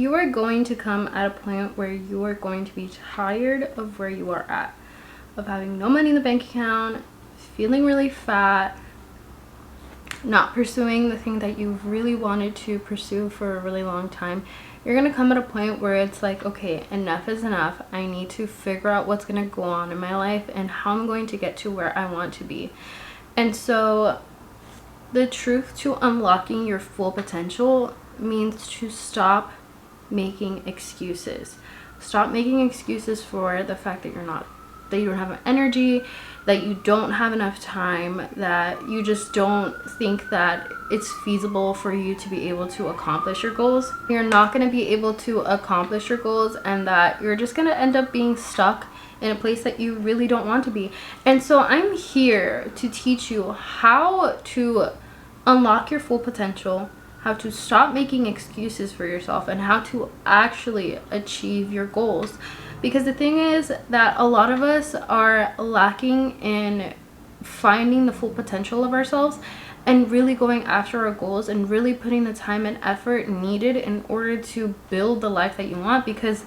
You are going to come at a point where you are going to be tired of where you are at, of having no money in the bank account, feeling really fat, not pursuing the thing that you really wanted to pursue for a really long time. You're gonna come at a point where it's like, okay, enough is enough. I need to figure out what's gonna go on in my life and how I'm going to get to where I want to be. And so the truth to unlocking your full potential means to stop making excuses. Stop making excuses for the fact that you don't have energy, that you don't have enough time, that you just don't think that it's feasible for you to be able to accomplish your goals. You're not going to be able to accomplish your goals, and that you're just going to end up being stuck in a place that you really don't want to be. And so I'm here to teach you how to unlock your full potential, how to stop making excuses for yourself, and how to actually achieve your goals. Because the thing is that a lot of us are lacking in finding the full potential of ourselves and really going after our goals and really putting the time and effort needed in order to build the life that you want. Because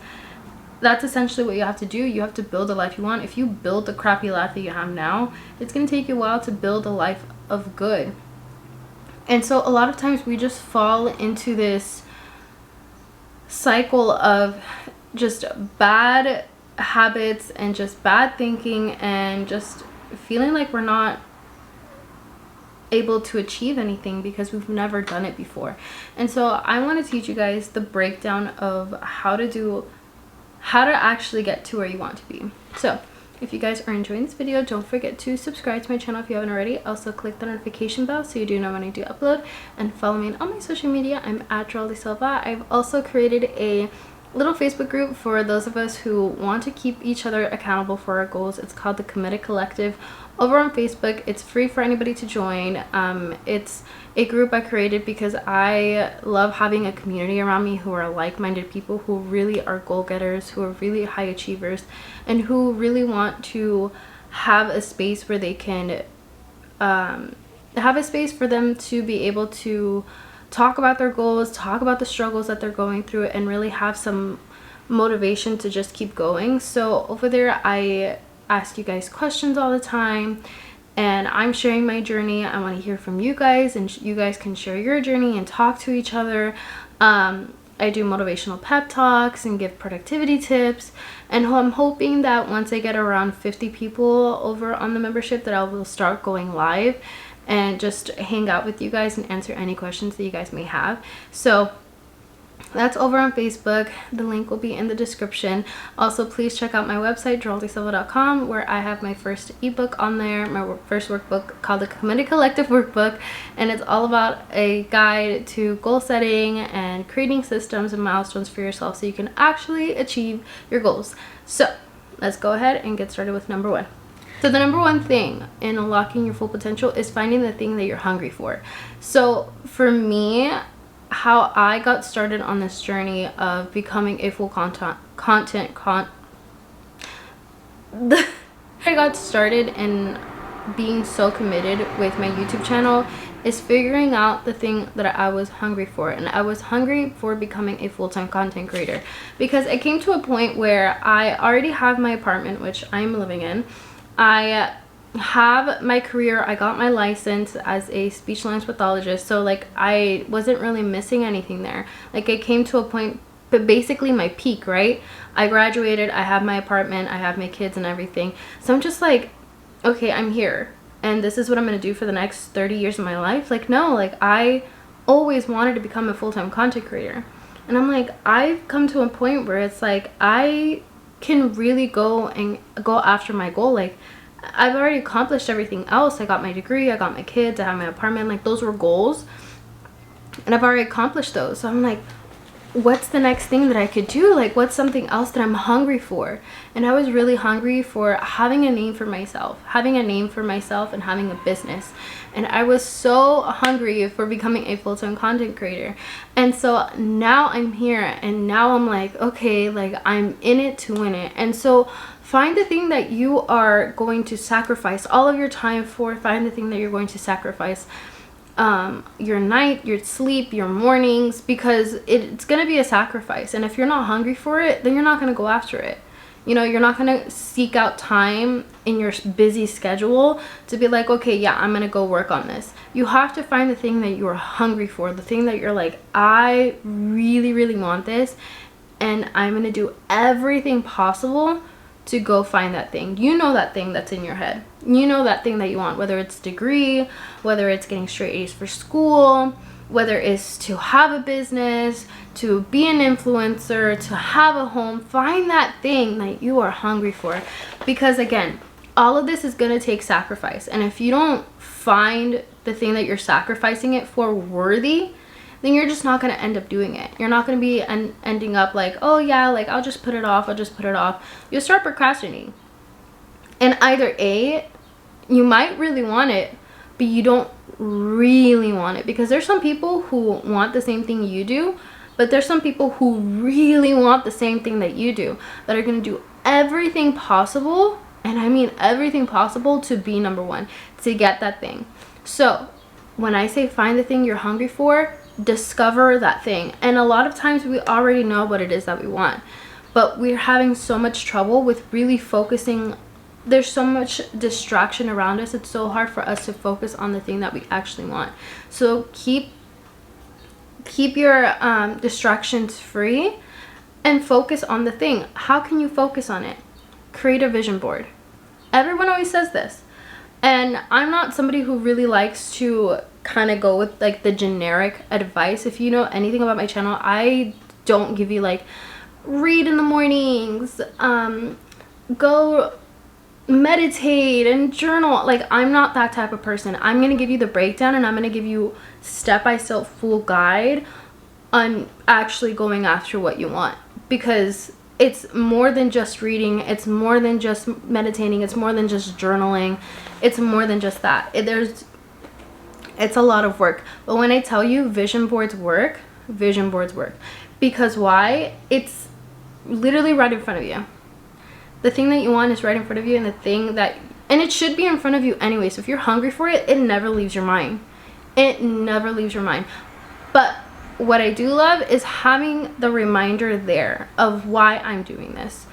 that's essentially what you have to do. You have to build the life you want. If you build the crappy life that you have now, it's going to take you a while to build a life of good. And so a lot of times we just fall into this cycle of just bad habits and just bad thinking and just feeling like we're not able to achieve anything because we've never done it before. And so I want to teach you guys the breakdown of how to actually get to where you want to be. So if you guys are enjoying this video, don't forget to subscribe to my channel if you haven't already. Also click the notification bell so you do know when I do upload, and follow me on my social media. I'm at Geraldine Silva. I've also created a little Facebook group for those of us who want to keep each other accountable for our goals. It's called the Committed Collective over on Facebook. It's free for anybody to join. It's a group I created because I love having a community around me who are like-minded people, who really are goal-getters, who are really high achievers, and who really want to have a space where they can have a space for them to be able to talk about their goals, talk about the struggles that they're going through, and really have some motivation to just keep going. So over there I ask you guys questions all the time, and I'm sharing my journey. I want to hear from you guys, and you guys can share your journey and talk to each other. I do motivational pep talks and give productivity tips, and I'm hoping that once I get around 50 people over on the membership, that I will start going live and just hang out with you guys and answer any questions that you guys may have. So that's over on Facebook. The link will be in the description. Also, please check out my website, geraldisilva.com, where I have my first ebook on there, my first workbook called the Committed Collective Workbook, and it's all about a guide to goal setting and creating systems and milestones for yourself so you can actually achieve your goals. So let's go ahead and get started with number one. So the number one thing in unlocking your full potential is finding the thing that you're hungry for. So for me, how I got started on this journey of becoming a full I got started in being so committed with my YouTube channel is figuring out the thing that I was hungry for. And I was hungry for becoming a full-time content creator, because it came to a point where I already have my apartment, which I'm living in. I have my career. I got my license as a speech language pathologist, so like I wasn't really missing anything there. Like it came to a point, but basically my peak, right? I graduated, I have my apartment, I have my kids and everything. So I'm just like, okay, I'm here and this is what I'm gonna do for the next 30 years of my life. Like no, like I always wanted to become a full-time content creator, and I'm like, I've come to a point where it's like I can really go after my goal. Like I've already accomplished everything else. I got my degree, I got my kids, I have my apartment. Like those were goals and I've already accomplished those. So I'm like, what's the next thing that I could do? Like what's something else that I'm hungry for? And I was really hungry for having a name for myself, and having a business. And I was so hungry for becoming a full-time content creator. And so now I'm here, and now I'm like, okay, like I'm in it to win it. And so find the thing that you are going to sacrifice all of your time for. Find the thing that you're going to sacrifice your night, your sleep, your mornings, because it's going to be a sacrifice. And if you're not hungry for it, then you're not going to go after it. You know, you're not going to seek out time in your busy schedule to be like, okay, yeah, I'm going to go work on this. You have to find the thing that you're hungry for, the thing that you're like, I really, really want this, and I'm going to do everything possible to go find that thing. You know that thing that's in your head. You know that thing that you want, whether it's degree, whether it's getting straight A's for school, whether it's to have a business, to be an influencer, to have a home. Find that thing that you are hungry for, because again, all of this is going to take sacrifice. And if you don't find the thing that you're sacrificing it for worthy, then you're just not going to end up doing it. You're not going to be ending up like, oh yeah, like I'll just put it off, I'll just put it off. You'll start procrastinating. And either A, you might really want it, but you don't really want it, because there's some people who want the same thing you do, but there's some people who really want the same thing that you do, that are going to do everything possible, and I mean everything possible, to be number one, to get that thing. So when I say find the thing you're hungry for, discover that thing. And a lot of times we already know what it is that we want, but we're having so much trouble with really focusing. There's so much distraction around us. It's so hard for us to focus on the thing that we actually want. So keep your distractions free and focus on the thing. How can you focus on it? Create a vision board. Everyone always says this, and I'm not somebody who really likes to kind of go with like the generic advice. If you know anything about my channel, I don't give you like read in the mornings, go meditate and journal. Like, I'm not that type of person. I'm gonna give you the breakdown, and I'm gonna give you step-by-step full guide on actually going after what you want, because it's more than just reading, it's more than just meditating, it's more than just journaling, it's more than just that. It's a lot of work. But when I tell you vision boards work, vision boards work. Because why? It's literally right in front of you. The thing that you want is right in front of you, and and it should be in front of you anyway. So if you're hungry for it, it never leaves your mind. It never leaves your mind. But what I do love is having the reminder there of why I'm doing this.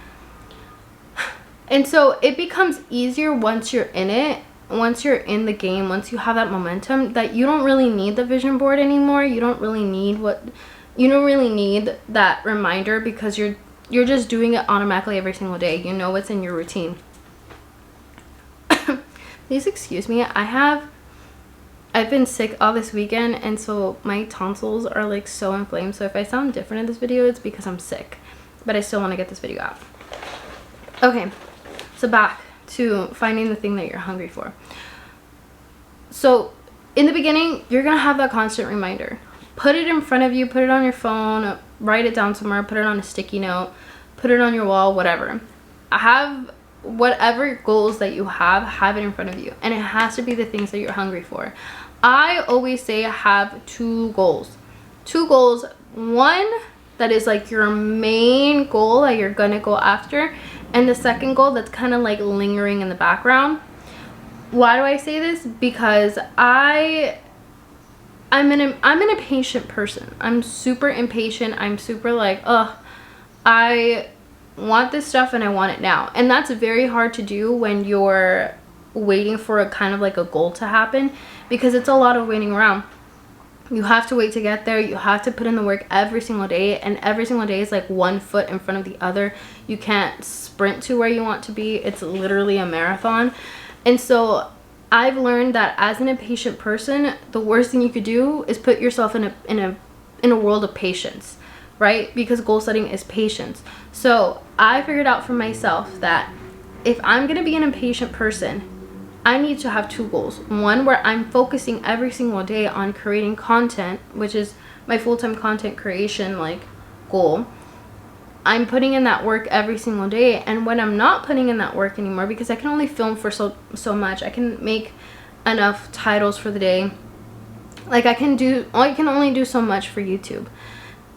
And so it becomes easier once you're in it, once you're in the game, once you have that momentum, that you don't really need the vision board anymore. You don't really need that reminder, because you're just doing it automatically every single day. You know what's in your routine. Please excuse me. I've been sick all this weekend, and so my tonsils are like so inflamed. So if I sound different in this video, it's because I'm sick, but I still want to get this video out. Okay, so back to finding the thing that you're hungry for. So in the beginning, you're gonna have that constant reminder. Put it in front of you, put it on your phone, write it down somewhere, put it on a sticky note, put it on your wall, whatever. Have whatever goals that you have it in front of you, and it has to be the things that you're hungry for. I always say have two goals. One that is like your main goal that you're gonna go after, and the second goal that's kind of like lingering in the background. Why do I say this? Because I'm an impatient person. I'm super impatient. I'm super like, I want this stuff and I want it now. And that's very hard to do when you're waiting for a kind of like a goal to happen, because it's a lot of waiting around. You have to wait to get there. You have to put in the work every single day, and every single day is like one foot in front of the other. You can't sprint to where you want to be. It's literally a marathon. And so I've learned that as an impatient person, the worst thing you could do is put yourself in a world of patience, right? Because goal setting is patience. So I figured out for myself that if I'm gonna be an impatient person, I need to have two goals. One where I'm focusing every single day on creating content, which is my full-time content creation like goal. I'm putting in that work every single day, and when I'm not putting in that work anymore, because I can only film for so much, I can make enough titles for the day, like I can only do so much for YouTube.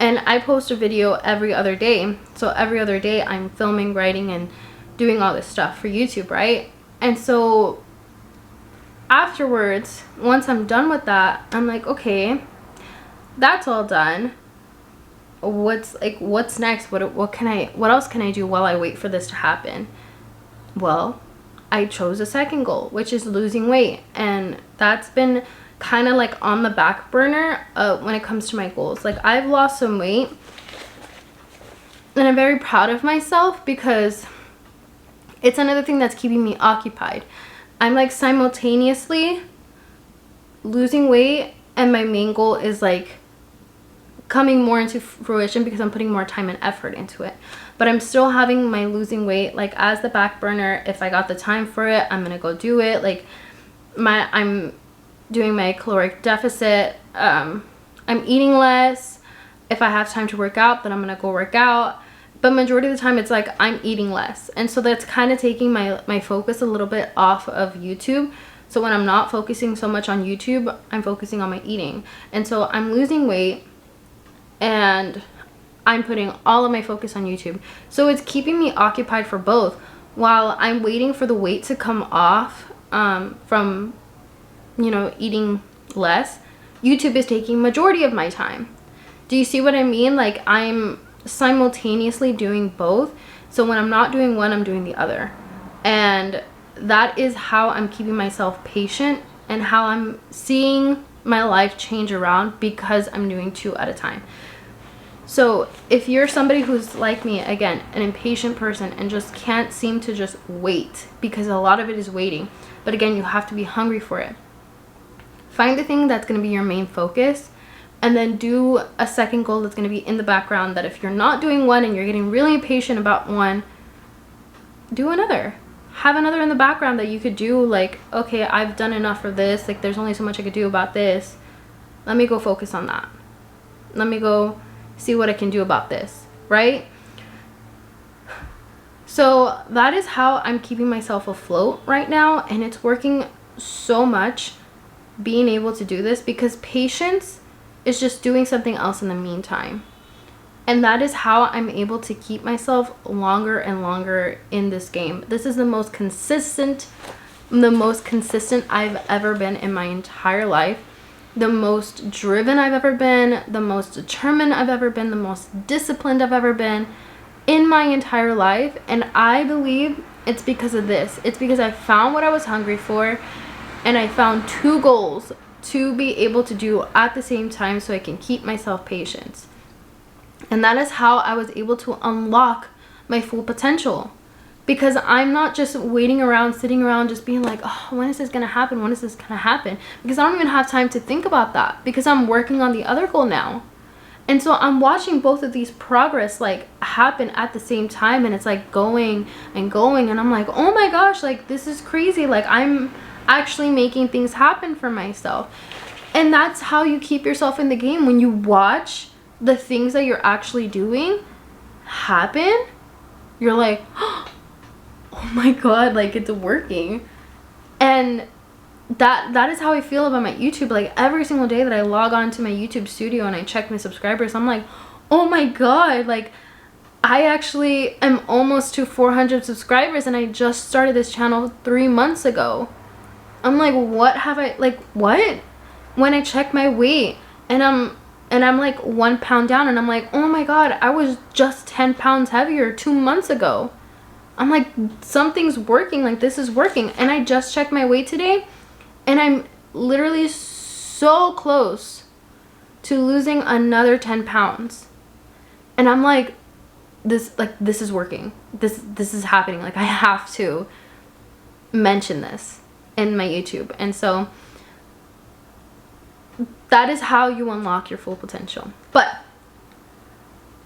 And I post a video every other day, so every other day I'm filming, writing, and doing all this stuff for YouTube, right? And so afterwards, once I'm done with that, I'm like, okay, that's all done. What's next? What else can I do while I wait for this to happen? Well, I chose a second goal, which is losing weight, and that's been kind of like on the back burner when it comes to my goals. Like, I've lost some weight, and I'm very proud of myself because it's another thing that's keeping me occupied. I'm like simultaneously losing weight, and my main goal is like coming more into fruition because I'm putting more time and effort into it. But I'm still having my losing weight like as the back burner. If I got the time for it, I'm gonna go do it. Like, I'm doing my caloric deficit. I'm eating less. If I have time to work out, then I'm gonna go work out. But majority of the time, it's like I'm eating less, and so that's kind of taking my focus a little bit off of YouTube. So when I'm not focusing so much on YouTube, I'm focusing on my eating, and so I'm losing weight, and I'm putting all of my focus on YouTube. So it's keeping me occupied for both while I'm waiting for the weight to come off from, you know, eating less. YouTube is taking majority of my time. Do you see what I mean? Like, I'm simultaneously doing both. So when I'm not doing one, I'm doing the other. And that is how I'm keeping myself patient and how I'm seeing my life change around because I'm doing two at a time. So if you're somebody who's like me, again, an impatient person and just can't seem to just wait, because a lot of it is waiting, but again, you have to be hungry for it. Find the thing that's going to be your main focus, and then do a second goal that's going to be in the background, that if you're not doing one and you're getting really impatient about one, do another. Have another in the background that you could do. Like, okay, I've done enough of this. Like, there's only so much I could do about this. Let me go focus on that. Let me go see what I can do about this, right? So that is how I'm keeping myself afloat right now, and it's working so much being able to do this, because patience is just doing something else in the meantime. And that is how I'm able to keep myself longer and longer in this game. This is the most consistent I've ever been in my entire life. The most driven I've ever been, the most determined I've ever been, the most disciplined I've ever been in my entire life. And I believe it's because of this. It's because I found what I was hungry for, and I found two goals to be able to do at the same time so I can keep myself patient. And that is how I was able to unlock my full potential. Because I'm not just waiting around, sitting around, just being like, oh, when is this going to happen? When is this going to happen? Because I don't even have time to think about that, because I'm working on the other goal now. And so I'm watching both of these progress like happen at the same time, and it's like going and going, and I'm like, oh my gosh, like this is crazy. Like, I'm actually making things happen for myself. And that's how you keep yourself in the game. When you watch the things that you're actually doing happen, you're like, oh my god, like it's working. And that is how I feel about my YouTube. Like, every single day that I log on to my YouTube studio and I check my subscribers, I'm like, oh my god, like I actually am almost to 400 subscribers, and I just started this channel 3 months ago. I'm like, what have I, like, what? When I check my weight and I'm like 1 pound down, and I'm like, oh my god, I was just 10 pounds heavier 2 months ago. I'm like, something's working, like this is working. And I just checked my weight today, and I'm literally so close to losing another 10 pounds. And I'm like, this is working. This is happening. Like, I have to mention this in my YouTube. And so that is how you unlock your full potential. But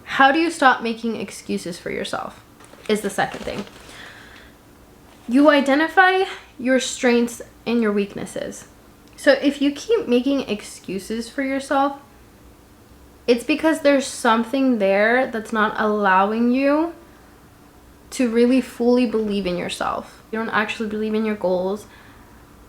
how do you stop making excuses for yourself is the second thing. You identify your strengths and your weaknesses. So if you keep making excuses for yourself, it's because there's something there that's not allowing you to really fully believe in yourself. You don't actually believe in your goals.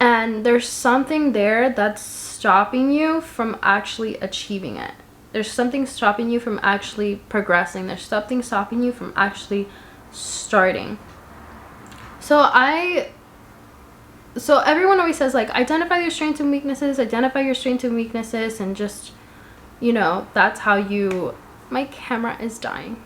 And there's something there that's stopping you from actually achieving it. There's something stopping you from actually progressing. There's something stopping you from actually starting. So I So everyone always says, like, identify your strengths and weaknesses, identify your strengths and weaknesses, and just, you know, that's how you... My camera is dying.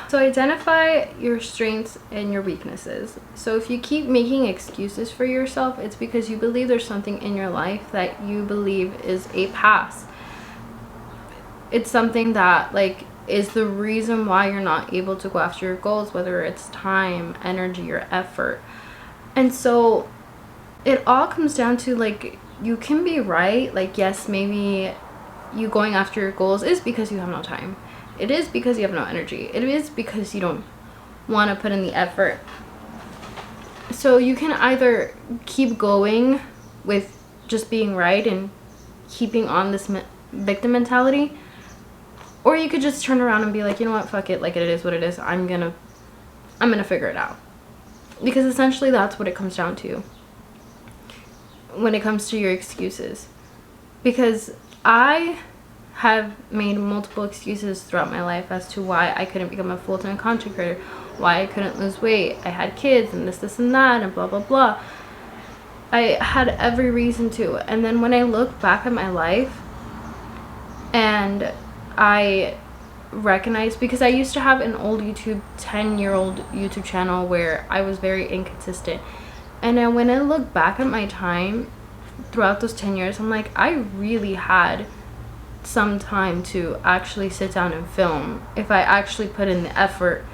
So identify your strengths and your weaknesses. So if you keep making excuses for yourself, it's because you believe there's something in your life that you believe is a pass. It's something that, like, is the reason why you're not able to go after your goals, whether it's time, energy, or effort. And so it all comes down to, like, you can be right. Like, yes, maybe you going after your goals is because you have no time. It is because you have no energy. It is because you don't want to put in the effort. So you can either keep going with just being right and keeping on this victim mentality, or you could just turn around and be like, you know what, fuck it, like, it is what it is. I'm gonna figure it out. Because essentially that's what it comes down to when it comes to your excuses. Because I have made multiple excuses throughout my life as to why I couldn't become a full-time content creator, why I couldn't lose weight. I had kids and this and that and blah blah blah. I had every reason to. And then when I look back at my life and I recognize, because I used to have an old 10-year-old YouTube channel where I was very inconsistent, and then when I look back at my time throughout those 10 years, I'm like, I really had some time to actually sit down and film. If I actually put in the effort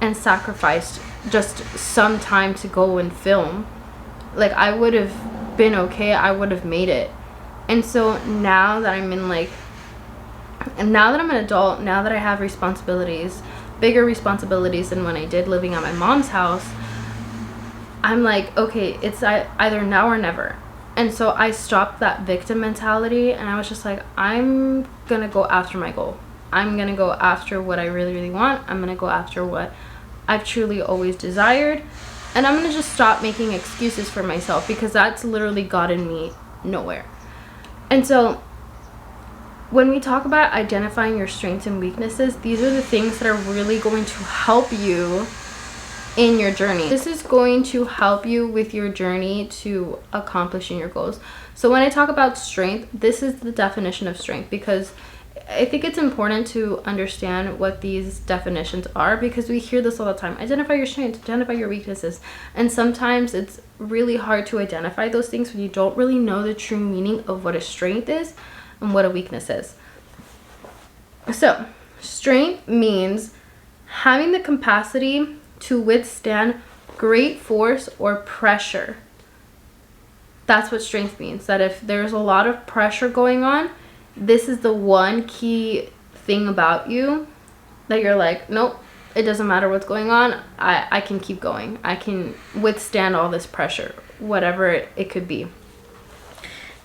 and sacrificed just some time to go and film, like, I would have been okay. I would have made it. And so now that I'm in, like, and now that I'm an adult, now that I have responsibilities, bigger responsibilities than when I did living at my mom's house, I'm like, okay, it's either now or never. And so I stopped that victim mentality, and I was just like, I'm gonna go after my goal. I'm gonna go after what I really, really want. I'm gonna go after what I've truly always desired. And I'm gonna just stop making excuses for myself, because that's literally gotten me nowhere. And so when we talk about identifying your strengths and weaknesses, these are the things that are really going to help you in your journey. This is going to help you with your journey to accomplishing your goals. So when I talk about strength, this is the definition of strength, because I think it's important to understand what these definitions are, because we hear this all the time. Identify your strengths, identify your weaknesses. And sometimes it's really hard to identify those things when you don't really know the true meaning of what a strength is and what a weakness is. So strength means having the capacity to withstand great force or pressure. That's what strength means. That if there's a lot of pressure going on, this is the one key thing about you that you're like, nope, it doesn't matter what's going on. I can keep going. I can withstand all this pressure, whatever it could be.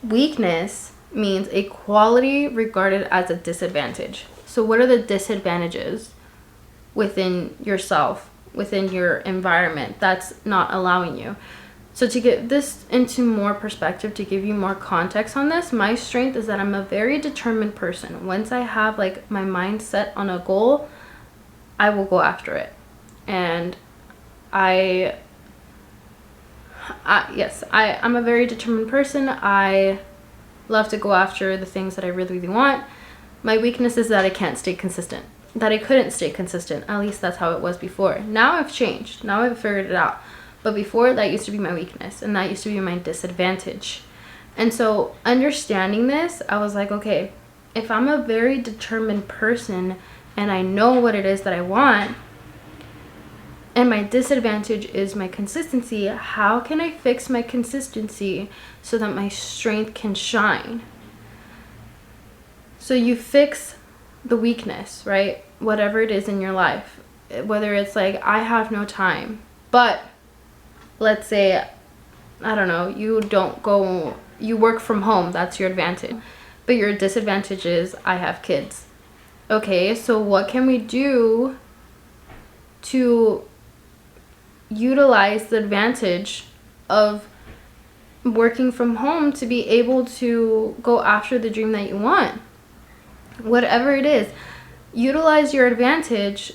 Weakness means a quality regarded as a disadvantage. So what are the disadvantages within yourself, within your environment that's not allowing you? So to get this into more perspective, to give you more context on this, my strength is that I'm a very determined person. Once I have, like, my mind set on a goal, I will go after it. And I'm a very determined person. I love to go after the things that I really, really want. My weakness is that I can't stay consistent, that I couldn't stay consistent. At least that's how it was before. Now I've changed. Now I've figured it out. But before, that used to be my weakness, and that used to be my disadvantage. And so understanding this, I was like, okay, if I'm a very determined person and I know what it is that I want, and my disadvantage is my consistency, how can I fix my consistency so that my strength can shine? So you fix the weakness, right? Whatever it is in your life, whether it's like, I have no time, but let's say, I don't know, you work from home, that's your advantage. But your disadvantage is, I have kids. Okay, so what can we do to utilize the advantage of working from home to be able to go after the dream that you want? Whatever it is, utilize your advantage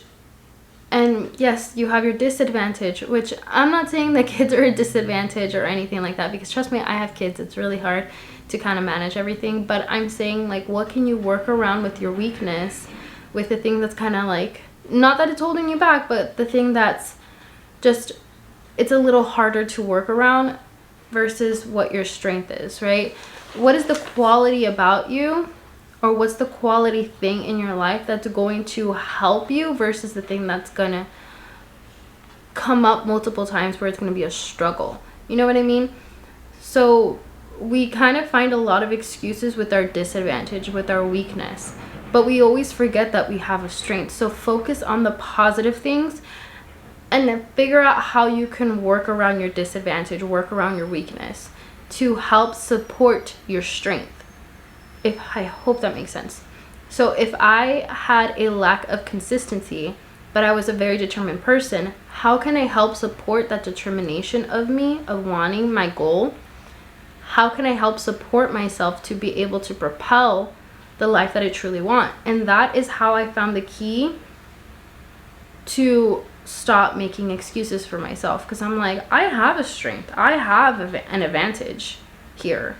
And yes, you have your disadvantage, which I'm not saying that kids are a disadvantage or anything like that, because trust me, I have kids. It's really hard to kind of manage everything. But I'm saying, like, what can you work around with your weakness, with the thing that's kind of like, not that it's holding you back, but the thing that's just, it's a little harder to work around versus what your strength is, right? What is the quality about you, or what's the quality thing in your life that's going to help you versus the thing that's gonna come up multiple times where it's gonna be a struggle? You know what I mean? So we kind of find a lot of excuses with our disadvantage, with our weakness, but we always forget that we have a strength. So focus on the positive things and then figure out how you can work around your disadvantage, work around your weakness to help support your strength. I hope that makes sense. So if I had a lack of consistency, but I was a very determined person, how can I help support that determination of me, of wanting my goal? How can I help support myself to be able to propel the life that I truly want? And that is how I found the key to stop making excuses for myself, because I'm like, I have a strength, I have an advantage here.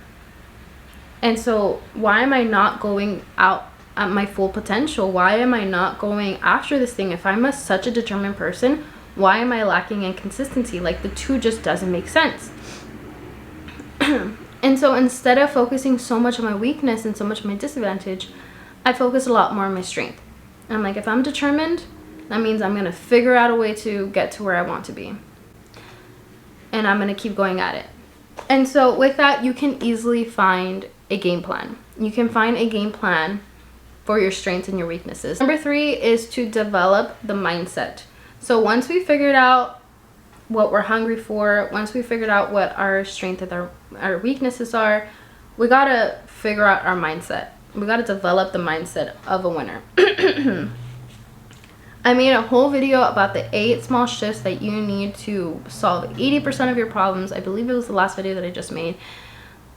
And so why am I not going out at my full potential? Why am I not going after this thing? If I'm such a determined person, why am I lacking in consistency? Like, the two just doesn't make sense. And so instead of focusing so much on my weakness and so much on my disadvantage, I focus a lot more on my strength. And I'm like, if I'm determined, that means I'm going to figure out a way to get to where I want to be. And I'm going to keep going at it. And so with that, you can easily find a game plan. You can find a game plan for your strengths and your weaknesses. Number 3 is to develop the mindset. So once we figured out what we're hungry for, once we figured out what our strengths and our weaknesses are, we got to figure out our mindset. We got to develop the mindset of a winner. I made a whole video about the 8 small shifts that you need to solve 80% of your problems. I believe it was the last video that I just made.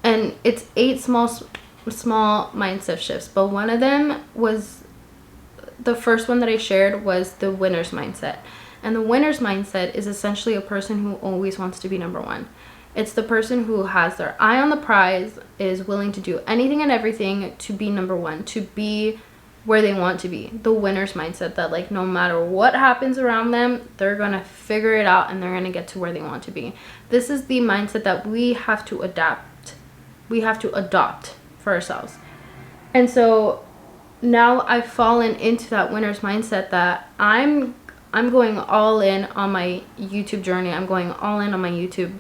And it's 8 small mindset shifts. But one of them was, the first one that I shared was the winner's mindset. And the winner's mindset is essentially a person who always wants to be number one. It's the person who has their eye on the prize, is willing to do anything and everything to be number one, to be where they want to be. The winner's mindset, that like no matter what happens around them, they're gonna figure it out and they're gonna get to where they want to be. This is the mindset that we have to adapt. We have to adopt for ourselves. And so now I've fallen into that winner's mindset, that I'm going all in on my YouTube journey. I'm going all in on my YouTube,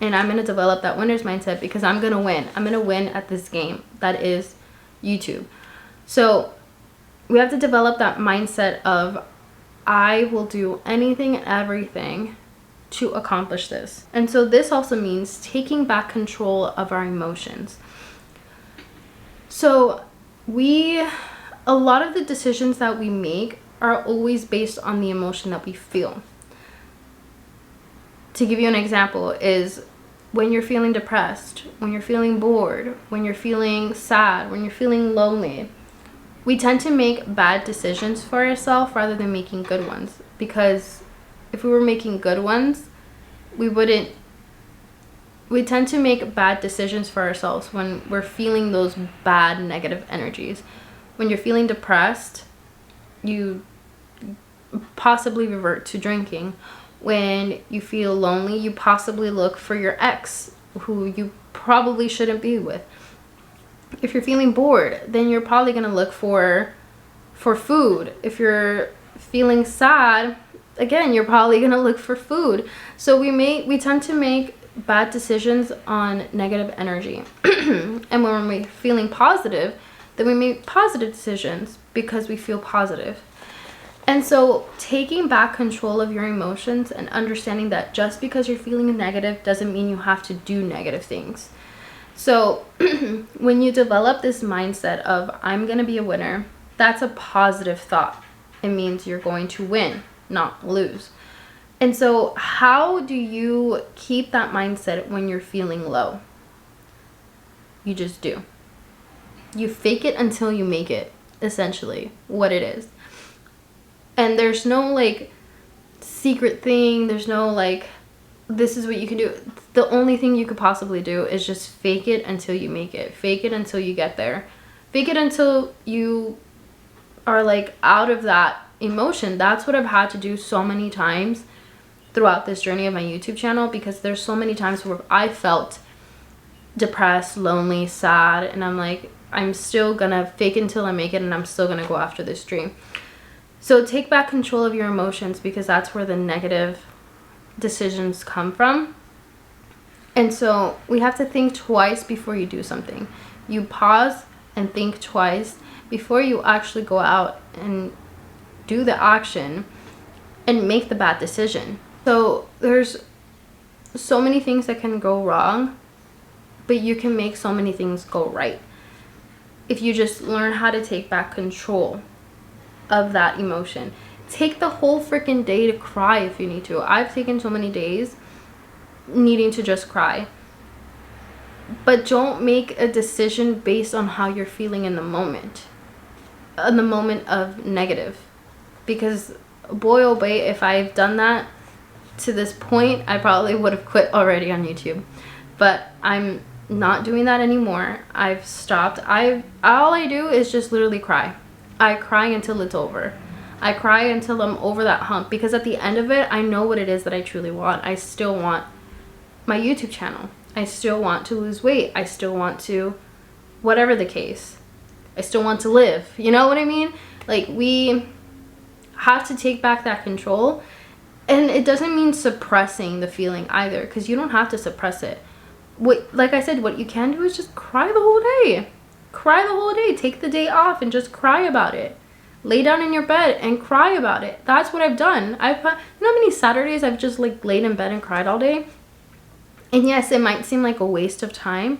and I'm going to develop that winner's mindset, because I'm going to win. I'm going to win at this game that is YouTube. So we have to develop that mindset of, I will do anything and everything to accomplish this. And so this also means taking back control of our emotions. So a lot of the decisions that we make are always based on the emotion that we feel. To give you an example is, when you're feeling depressed, when you're feeling bored, when you're feeling sad, when you're feeling lonely, we tend to make bad decisions for ourselves rather than making good ones. Because if we were making good ones, we tend to make bad decisions for ourselves when we're feeling those bad negative energies. When you're feeling depressed, you possibly revert to drinking. When you feel lonely, you possibly look for your ex, who you probably shouldn't be with. If you're feeling bored, then you're probably going to look for food. If you're feeling sad, again, you're probably going to look for food. So we tend to make bad decisions on negative energy. And when we're feeling positive, then we make positive decisions because we feel positive. And so taking back control of your emotions and understanding that just because you're feeling negative doesn't mean you have to do negative things. So when you develop this mindset of, I'm going to be a winner, that's a positive thought. It means you're going to win, not lose. And so how do you keep that mindset when you're feeling low? You just do. You fake it until you make it. essentially what it is. And there's no like secret thing, there's no like this is what you can do. The only thing you could possibly do is just fake it until you make it. Fake it until you get there. Fake it until you are like out of that emotion. That's what I've had to do so many times throughout this journey of my YouTube channel, because there's so many times where I felt depressed, lonely, sad, and I'm like, I'm still gonna fake it until I make it, and I'm still gonna go after this dream. So take back control of your emotions, because that's where the negative decisions come from. And so we have to think twice before you do something. You pause and think twice before you actually go out and do the action and make the bad decision. So there's so many things that can go wrong, but you can make so many things go right if you just learn how to take back control of that emotion. Take the whole freaking day to cry if you need to. I've taken so many days needing to just cry. But don't make a decision based on how you're feeling in the moment of negative. Because boy oh boy, if I've done that to this point, I probably would have quit already on YouTube. But I'm not doing that anymore. I've stopped. All I do is just literally cry. I cry until it's over. I cry until I'm over that hump, because at the end of it, I know what it is that I truly want. I still want my YouTube channel. I still want to lose weight. I still want to, whatever the case, I still want to live. You know what I mean? Like, we have to take back that control. And it doesn't mean suppressing the feeling either, because you don't have to suppress it. Like I said, what you can do is just cry the whole day. Cry the whole day. Take the day off and just cry about it. Lay down in your bed and cry about it. That's what I've done. You know how many Saturdays I've just like laid in bed and cried all day? And yes, it might seem like a waste of time,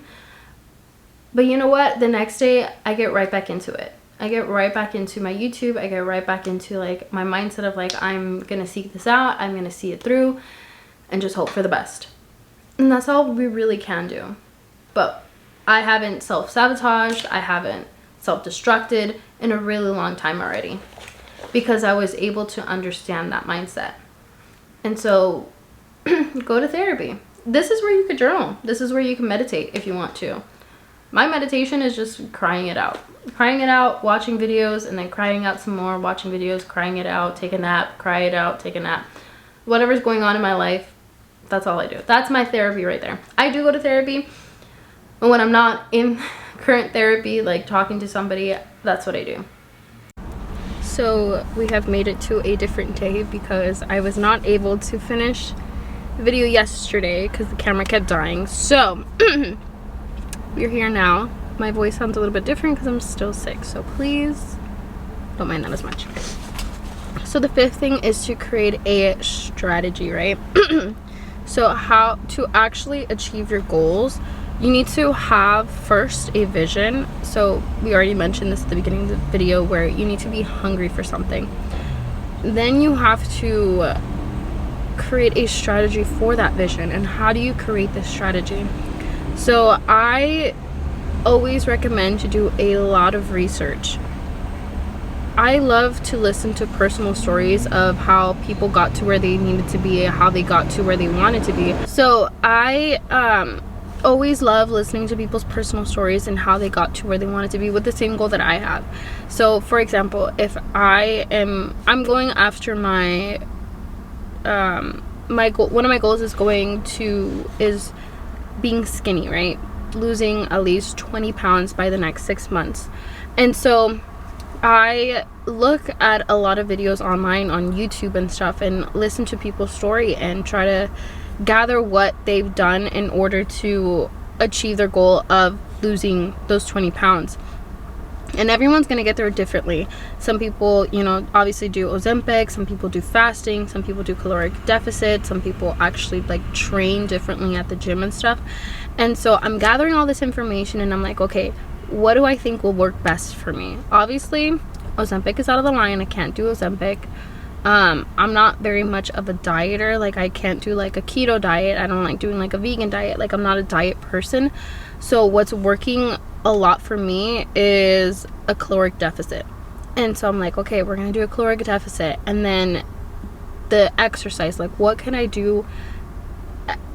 but you know what? The next day I get right back into it. I get right back into my YouTube. I get right back into like my mindset of like, I'm gonna seek this out. I'm gonna see it through and just hope for the best. And that's all we really can do. But I haven't self-sabotaged. I haven't self-destructed in a really long time already, because I was able to understand that mindset. And so go to therapy. This is where you could journal. This is where you can meditate if you want to. My meditation is just crying it out, watching videos, and then crying out some more, watching videos, crying it out, take a nap, cry it out, take a nap. Whatever's going on in my life, that's all I do. That's my therapy right there. I do go to therapy, but when I'm not in current therapy, like talking to somebody, that's what I do. So we have made it to a different day, because I was not able to finish the video yesterday because the camera kept dying. So we're here now. My voice sounds a little bit different because I'm still sick, so please don't mind that as much. So the fifth thing is to create a strategy, right? So how to actually achieve your goals, you need to have first a vision. So we already mentioned this at the beginning of the video, where you need to be hungry for something. Then you have to create a strategy for that vision. And how do you create this strategy? So I always recommend to do a lot of research. I love to listen to personal stories of how people got to where they needed to be, how they got to where they wanted to be. So I always love listening to people's personal stories and how they got to where they wanted to be with the same goal that I have. So for example, if I'm going after my goal, one of my goals is being skinny, right? Losing at least 20 pounds by the next 6 months. And so I look at a lot of videos online on YouTube and stuff, and listen to people's story and try to gather what they've done in order to achieve their goal of losing those 20 pounds. And everyone's gonna get there differently. Some people, you know, obviously do Ozempic, some people do fasting, some people do caloric deficit, some people actually like train differently at the gym and stuff. And so I'm gathering all this information, and I'm like, okay, what do I think will work best for me? Obviously, Ozempic is out of the line. I can't do Ozempic. I'm not very much of a dieter. Like, I can't do like a keto diet. I don't like doing like a vegan diet. Like, I'm not a diet person. So what's working a lot for me is a caloric deficit. And so I'm like, okay, we're gonna do a caloric deficit, and then the exercise, like what can I do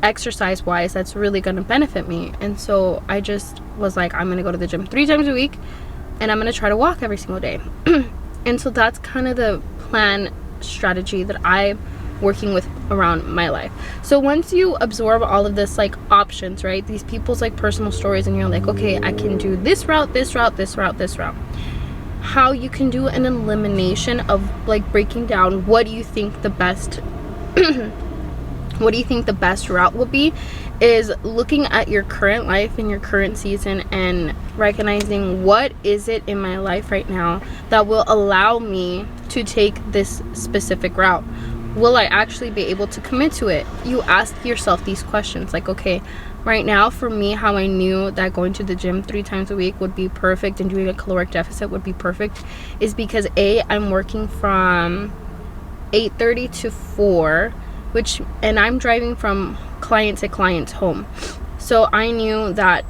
exercise wise that's really gonna benefit me? And so I just was like, I'm gonna go to the gym 3 times a week, and I'm gonna try to walk every single day. And so that's kind of the plan strategy that I'm working with around my life. So once you absorb all of this like options, right, these people's like personal stories, and you're like, okay, I can do this route, this route, this route, this route, how you can do an elimination of like breaking down what do you think the best what do you think the best route will be, is looking at your current life and your current season and recognizing what is it in my life right now that will allow me to take this specific route. Will I actually be able to commit to it? You ask yourself these questions, like, okay, right now for me, how I knew that going to the gym 3 times a week would be perfect and doing a caloric deficit would be perfect is because I'm working from 8:30 to 4, and I'm driving from client to client's home. So I knew that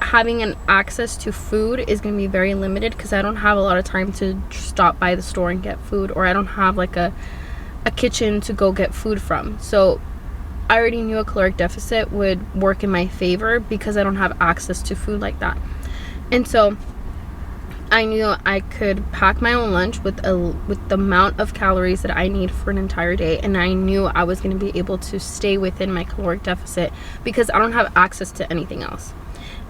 having an access to food is going to be very limited, because I don't have a lot of time to stop by the store and get food, or I don't have like a kitchen to go get food from. So I already knew a caloric deficit would work in my favor because I don't have access to food like that. And so I knew I could pack my own lunch with the amount of calories that I need for an entire day, and I knew I was going to be able to stay within my caloric deficit because I don't have access to anything else.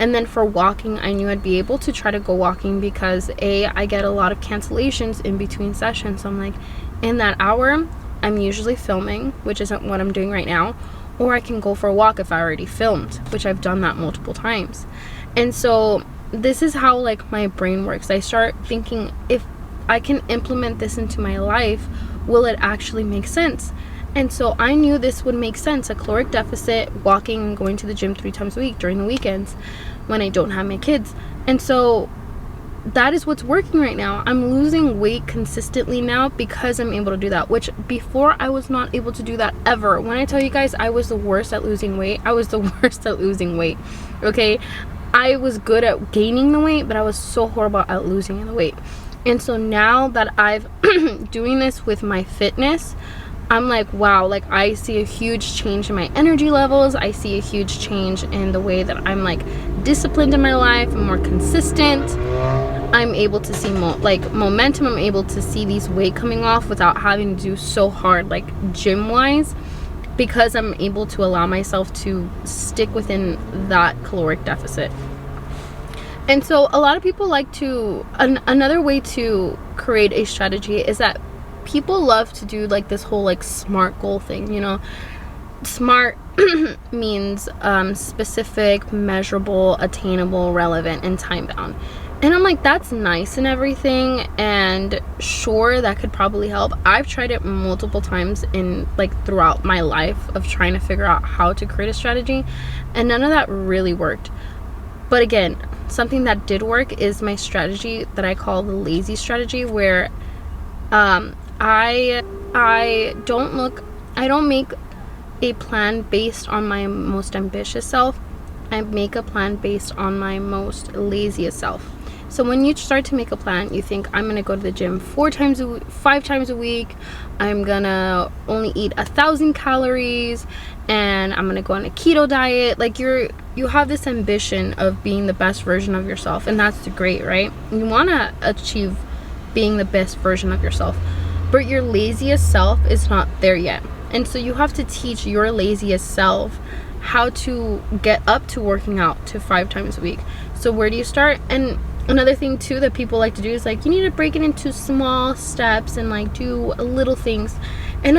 And then for walking, I knew I'd be able to try to go walking because I get a lot of cancellations in between sessions. So I'm like, in that hour, I'm usually filming, which isn't what I'm doing right now, or I can go for a walk if I already filmed, which I've done that multiple times. And so this is how like my brain works. I start thinking, if I can implement this into my life, will it actually make sense? And so I knew this would make sense, a caloric deficit, walking and going to the gym 3 times a week during the weekends when I don't have my kids. And so that is what's working right now. I'm losing weight consistently now because I'm able to do that, which before I was not able to do that ever. When I tell you guys I was the worst at losing weight, I was the worst at losing weight, okay? I was good at gaining the weight, but I was so horrible at losing the weight. And so now that I've doing this with my fitness, I'm like, wow, like I see a huge change in my energy levels. I see a huge change in the way that I'm like disciplined in my life. I'm more consistent. I'm able to see momentum. I'm able to see these weight coming off without having to do so hard, like gym wise, because I'm able to allow myself to stick within that caloric deficit. And so a lot of people like to, another way to create a strategy is that people love to do like this whole like SMART goal thing, you know. SMART means specific, measurable, attainable, relevant, and time bound. And I'm like, that's nice and everything, and sure, that could probably help. I've tried it multiple times in like throughout my life of trying to figure out how to create a strategy, and none of that really worked. But again, something that did work is my strategy that I call the lazy strategy, where I don't make a plan based on my most ambitious self. I make a plan based on my most laziest self. So when you start to make a plan, you think, I'm gonna go to the gym 5 times a week. I'm gonna only eat 1,000 calories, and I'm gonna go on a keto diet. Like you have this ambition of being the best version of yourself, and that's great, right? You wanna achieve being the best version of yourself, but your laziest self is not there yet. And so you have to teach your laziest self how to get up to working out to 5 times a week. So where do you start? And another thing too that people like to do is like, you need to break it into small steps and like do little things. And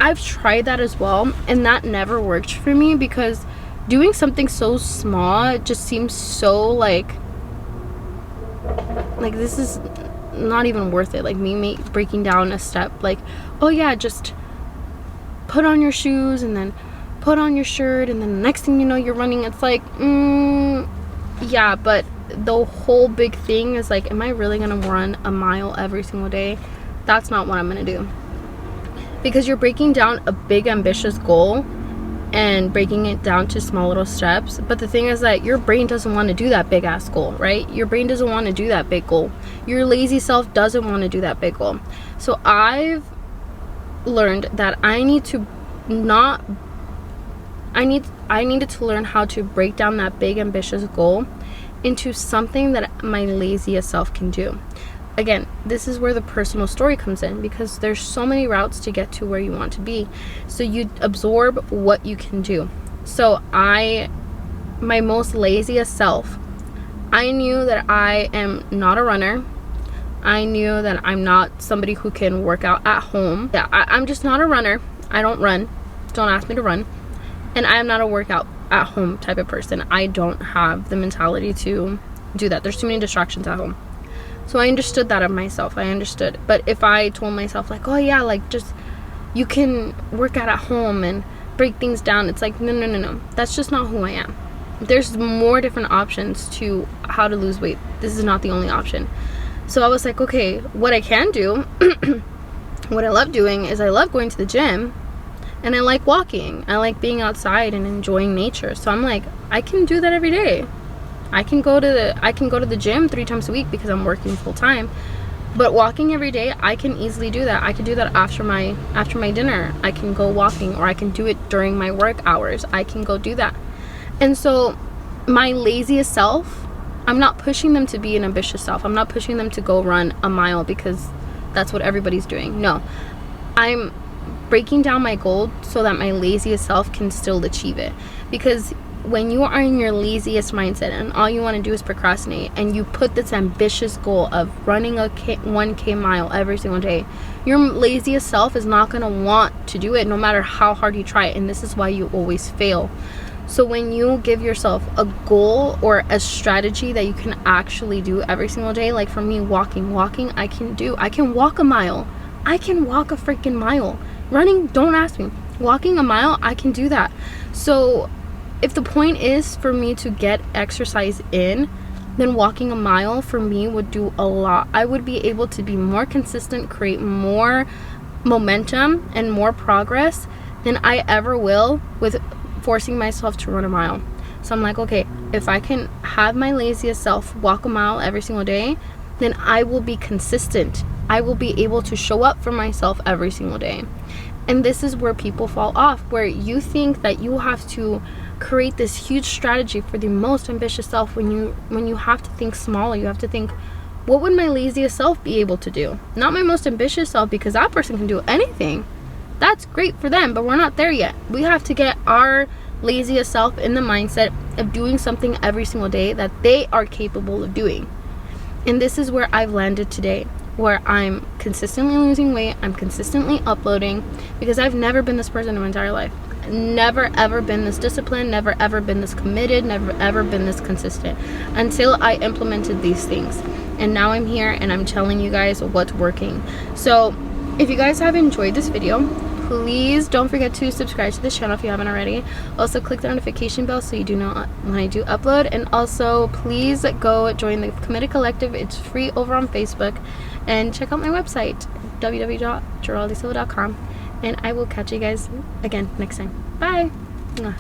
I've tried that as well, and that never worked for me, because doing something so small just seems so like this is not even worth it. Like me breaking down a step, like, oh yeah, just put on your shoes and then put on your shirt, and then the next thing you know you're running. It's like, yeah, but the whole big thing is like, am I really gonna run a mile every single day? That's not what I'm gonna do, because you're breaking down a big ambitious goal and breaking it down to small little steps. But the thing is that your brain doesn't want to do that big ass goal, right? Your brain doesn't want to do that big goal. Your lazy self doesn't want to do that big goal. So I've learned that I needed to learn how to break down that big ambitious goal into something that my laziest self can do. Again, this is where the personal story comes in, because there's so many routes to get to where you want to be. So you absorb what you can do. So my most laziest self, I knew that I am not a runner. I knew that I'm not somebody who can work out at home. Yeah, I'm just not a runner. I don't run. Don't ask me to run. And I'm not a workout at home type of person. I don't have the mentality to do that. There's too many distractions at home. So I understood that of myself. I understood. But if I told myself like, oh yeah, like just you can work out at home and break things down, it's like, no. That's just not who I am. There's more different options to how to lose weight. This is not the only option. So I was like, okay, what I can do, what I love doing is I love going to the gym and I like walking. I like being outside and enjoying nature. So I'm like, I can do that every day. I can go to the gym 3 times a week because I'm working full time. But walking every day, I can easily do that. I can do that after my dinner. I can go walking, or I can do it during my work hours. I can go do that. And so my laziest self, I'm not pushing them to be an ambitious self. I'm not pushing them to go run a mile because that's what everybody's doing. No. I'm breaking down my goal so that my laziest self can still achieve it. Because when you are in your laziest mindset and all you want to do is procrastinate, and you put this ambitious goal of running a 1K mile every single day, your laziest self is not going to want to do it no matter how hard you try it. And this is why you always fail. So when you give yourself a goal or a strategy that you can actually do every single day, like for me, walking, I can walk a mile. I can walk a freaking mile. Running, don't ask me. Walking a mile, I can do that. So if the point is for me to get exercise in, then walking a mile for me would do a lot. I would be able to be more consistent, create more momentum and more progress than I ever will with forcing myself to run a mile. So I'm like, okay, if I can have my laziest self walk a mile every single day, then I will be consistent. I will be able to show up for myself every single day. And this is where people fall off, where you think that you have to create this huge strategy for the most ambitious self when you have to think smaller. You have to think, what would my laziest self be able to do? Not my most ambitious self, because that person can do anything. That's great for them, but we're not there yet. We have to get our laziest self in the mindset of doing something every single day that they are capable of doing. And this is where I've landed today, where I'm consistently losing weight, I'm consistently uploading, because I've never been this person in my entire life. Never ever been this disciplined, never ever been this committed, never ever been this consistent until I implemented these things. And now I'm here and I'm telling you guys what's working. So if you guys have enjoyed this video, please don't forget to subscribe to this channel if you haven't already. Also click the notification bell so you do know when I do upload. And also please go join the Committed Collective. It's free over on Facebook. And check out my website, www.geraldisilva.com. And I will catch you guys again next time. Bye. Mwah.